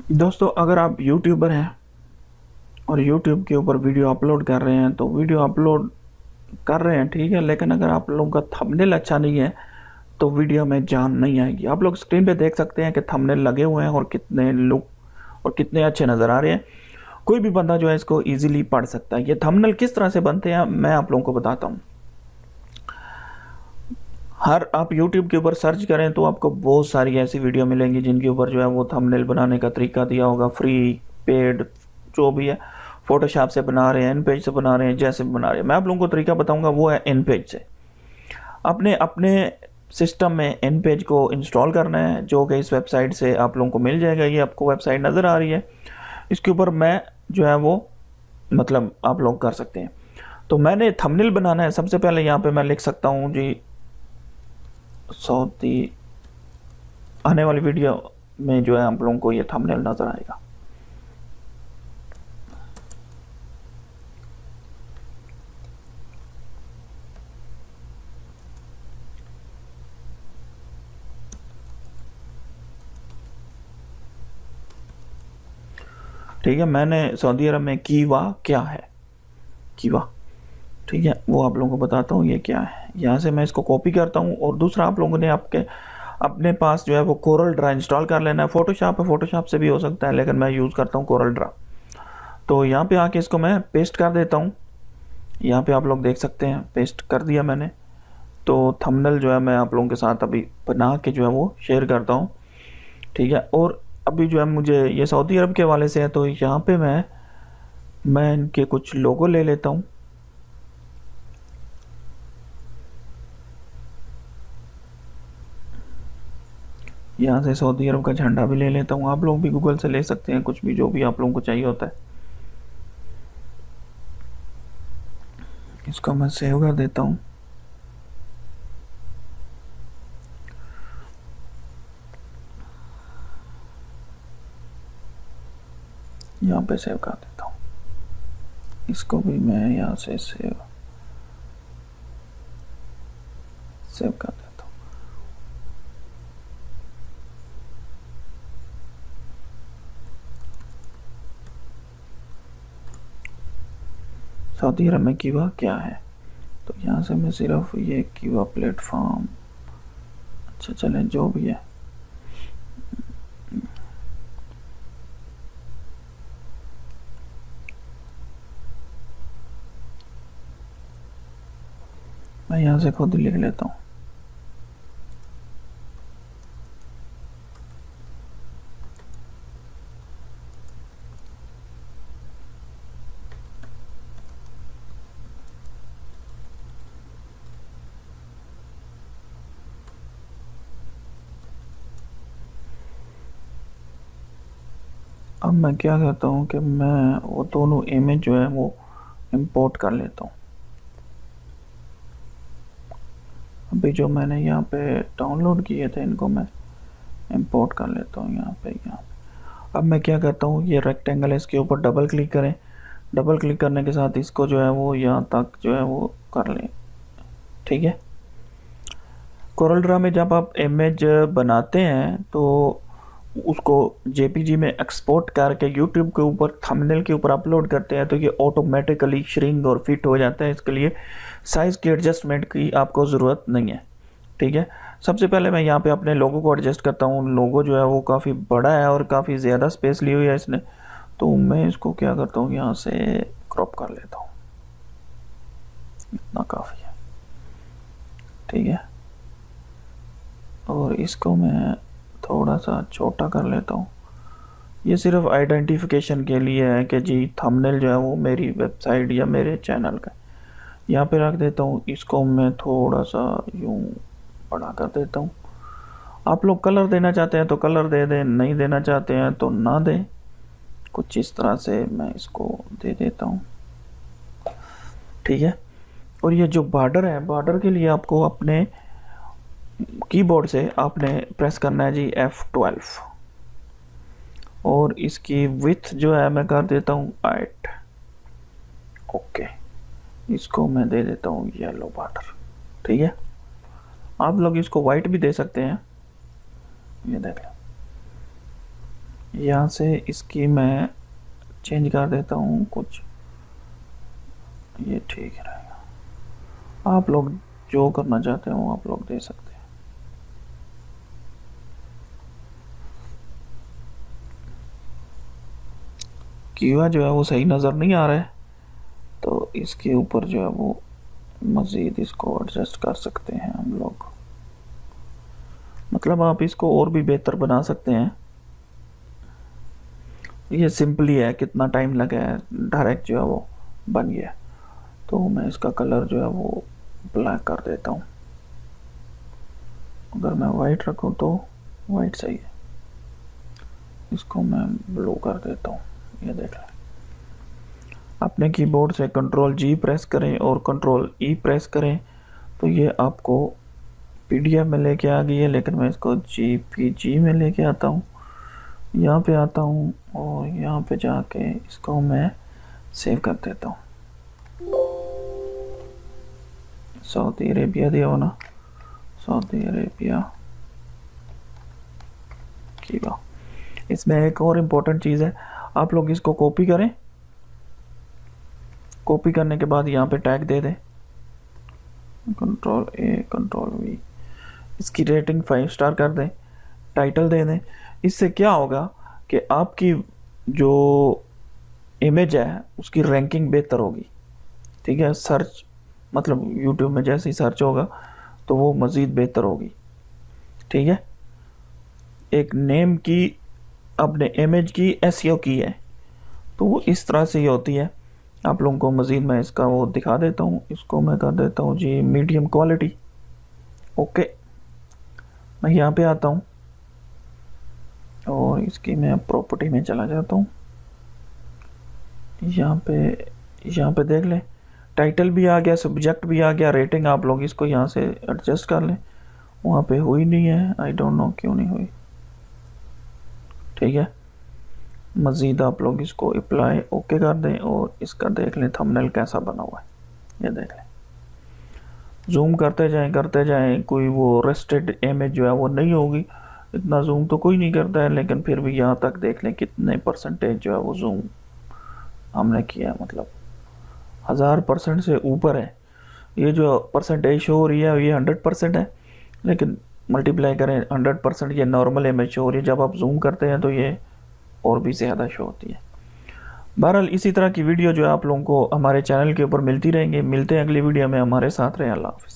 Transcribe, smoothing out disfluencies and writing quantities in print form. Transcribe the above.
दोस्तों, अगर आप यूट्यूबर हैं और यूट्यूब के ऊपर वीडियो अपलोड कर रहे हैं तो वीडियो अपलोड कर रहे हैं, ठीक है, लेकिन अगर आप लोगों का थंबनेल अच्छा नहीं है तो वीडियो में जान नहीं आएगी। आप लोग स्क्रीन पे देख सकते हैं कि थंबनेल लगे हुए हैं और कितने लुक और कितने अच्छे नज़र आ रहे हैं। कोई भी बंदा जो है इसको इजीली पढ़ सकता है। ये थंबनेल किस तरह से बनते हैं मैं आप लोगों को बताता हूँ। हर आप YouTube के ऊपर सर्च करें तो आपको बहुत सारी ऐसी वीडियो मिलेंगी जिनके ऊपर जो है वो थंबनेल बनाने का तरीका दिया होगा, फ्री, पेड, जो भी है। फोटोशॉप से बना रहे हैं, इन पेज से बना रहे हैं, जैसे बना रहे हैं। मैं आप लोगों को तरीका बताऊंगा, वो है इन पेज से। आपने अपने सिस्टम में इन पेज को इंस्टॉल करना है, जो कि इस वेबसाइट से आप लोगों को मिल जाएगा। ये आपको वेबसाइट नज़र आ रही है, इसके ऊपर मैं जो है वो मतलब आप लोग कर सकते हैं। तो मैंने थंबनेल बनाना है। सबसे पहले यहाँ पे मैं लिख सकता हूँ जी, सऊदी आने वाली वीडियो में जो है आप लोगों को ये थंबनेल नज़र आएगा। ठीक है, मैंने सऊदी अरब में कीवा क्या है, कीवा, ठीक है, वो आप लोगों को बताता हूँ ये क्या है। यहाँ से मैं इसको कॉपी करता हूँ। और दूसरा, आप लोगों ने आपके अपने पास जो है वो कोरल ड्रा इंस्टॉल कर लेना है। फोटोशॉप है, फोटोशॉप से भी हो सकता है, लेकिन मैं यूज़ करता हूँ कोरल ड्रा। तो यहाँ पे आके इसको मैं पेस्ट कर देता हूँ। यहाँ पे आप लोग देख सकते हैं, पेस्ट कर दिया मैंने। तो थंबनेल जो है मैं आप लोगों के साथ अभी बना के जो है वो शेयर करता हूँ, ठीक है। और अभी जो है मुझे ये सऊदी अरब के हवाले से है, तो यहाँ पे मैं इनके कुछ लोगो ले लेता हूँ। यहाँ से सऊदी अरब का झंडा भी ले लेता हूँ। आप लोग भी गूगल से ले सकते हैं, कुछ भी जो भी आप लोगों को चाहिए होता है। इसको मैं सेव कर देता हूँ। यहाँ पे सेव कर देता हूँ। इसको भी मैं यहाँ से सेव कर देता हूँ। सऊदी अरब में कीवा क्या है, तो यहाँ से मैं सिर्फ ये कीवा प्लेटफॉर्म, अच्छा चले जो भी है, मैं यहाँ से खुद ही लिख लेता हूँ। अब मैं क्या करता हूँ कि मैं वो दोनों इमेज जो है वो इंपोर्ट कर लेता हूँ। अभी जो मैंने यहाँ पे डाउनलोड किए थे इनको मैं इंपोर्ट कर लेता हूँ यहाँ पे। अब मैं क्या करता हूँ, ये रेक्टेंगल है, इसके ऊपर डबल क्लिक करें। डबल क्लिक करने के साथ इसको जो है वो यहाँ तक जो है वो कर लें, ठीक है। कोरल ड्रा में जब आप इमेज बनाते हैं तो उसको जेपीजी में एक्सपोर्ट करके यूट्यूब के ऊपर थंबनेल के ऊपर अपलोड करते हैं तो ये ऑटोमेटिकली श्रिंक और फिट हो जाता है। इसके लिए साइज़ की एडजस्टमेंट की आपको ज़रूरत नहीं है, ठीक है। सबसे पहले मैं यहाँ पे अपने लोगो को एडजस्ट करता हूँ। लोगो जो है वो काफ़ी बड़ा है और काफ़ी ज़्यादा स्पेस ली हुई है इसने, तो मैं इसको क्या करता हूँ, यहाँ से क्रॉप कर लेता हूँ। इतना काफ़ी है, ठीक है। और इसको मैं थोड़ा सा छोटा कर लेता हूँ। ये सिर्फ आइडेंटिफिकेशन के लिए है कि जी थंबनेल जो है वो मेरी वेबसाइट या मेरे चैनल का। यहाँ पे रख देता हूँ। इसको मैं थोड़ा सा यूँ बड़ा कर देता हूँ। आप लोग कलर देना चाहते हैं तो कलर दे दें, नहीं देना चाहते हैं तो ना दें। कुछ इस तरह से मैं इसको दे देता हूँ, ठीक है। और ये जो बॉर्डर है, बॉर्डर के लिए आपको अपने कीबोर्ड से आपने प्रेस करना है जी F12। और इसकी विड्थ जो है मैं कर देता हूँ 8। ओके, इसको मैं दे देता हूँ येलो बॉर्डर, ठीक है। आप लोग इसको वाइट भी दे सकते हैं। ये देख लो, यहाँ से इसकी मैं चेंज कर देता हूँ कुछ, ये ठीक रहेगा। आप लोग जो करना चाहते हो आप लोग दे सकते हैं। कीवा जो है वो सही नज़र नहीं आ रहा है, तो इसके ऊपर जो है वो मज़ीद इसको एडजस्ट कर सकते हैं हम लोग। मतलब आप इसको और भी बेहतर बना सकते हैं। ये सिंपली है, कितना टाइम लगा है, डायरेक्ट जो है वो बन गया। तो मैं इसका कलर जो है वो ब्लैक कर देता हूँ। अगर मैं वाइट रखूँ तो वाइट सही है, इसको मैं ब्लू कर देता हूँ। ये देख लें, अपने कीबोर्ड से Ctrl+G प्रेस करें और Ctrl+E प्रेस करें तो ये आपको PDF में लेके आ गई है, लेकिन मैं इसको JPG में लेके आता हूँ। यहाँ पे आता हूँ और यहाँ पे जाके इसको मैं सेव कर देता हूँ। सऊदी अरेबिया दिया हो ना, सऊदी अरेबिया कीवा। इसमें एक और इम्पोर्टेंट चीज़ है, आप लोग इसको कॉपी करें। कॉपी करने के बाद यहाँ पे टैग दे दें, Ctrl+A Ctrl+V। इसकी रेटिंग 5 स्टार कर दें, टाइटल दे दें। इससे क्या होगा कि आपकी जो इमेज है उसकी रैंकिंग बेहतर होगी। ठीक है, सर्च मतलब यूट्यूब में जैसे ही सर्च होगा तो वो मज़ीद बेहतर होगी। ठीक है, एक नेम की अपने इमेज की SEO की है, तो वो इस तरह से ही होती है। आप लोगों को मज़ीद मैं इसका वो दिखा देता हूँ। इसको मैं कर देता हूँ जी मीडियम क्वालिटी। ओके, मैं यहाँ पे आता हूँ और इसकी मैं प्रॉपर्टी में चला जाता हूँ। यहाँ पे देख लें, टाइटल भी आ गया, सब्जेक्ट भी आ गया, रेटिंग आप लोग इसको यहाँ से एडजस्ट कर लें। वहाँ पे हुई नहीं है, आई डोंट नो क्यों नहीं हुई। ठीक है, मज़ीद आप लोग इसको अप्लाई ओके कर दें और इसका देख लें थंबनेल कैसा बना हुआ है, ये देख लें। जूम करते जाएं, कोई वो रेस्टेड इमेज जो है वो नहीं होगी। इतना जूम तो कोई नहीं करता है, लेकिन फिर भी यहाँ तक देख लें कितने परसेंटेज जो है वो जूम हमने किया है, मतलब 1000% से ऊपर है। ये जो परसेंटेज शो हो रही है ये 100% है, लेकिन मल्टीप्लाई करें 100%, ये नॉर्मल इमेज शो हो रही है। जब आप जूम करते हैं तो ये और भी ज़्यादा शो होती है। बहरहाल इसी तरह की वीडियो जो है आप लोगों को हमारे चैनल के ऊपर मिलती रहेंगी। मिलते हैं अगली वीडियो में, हमारे साथ रहें। अल्लाह हाफ़िज़।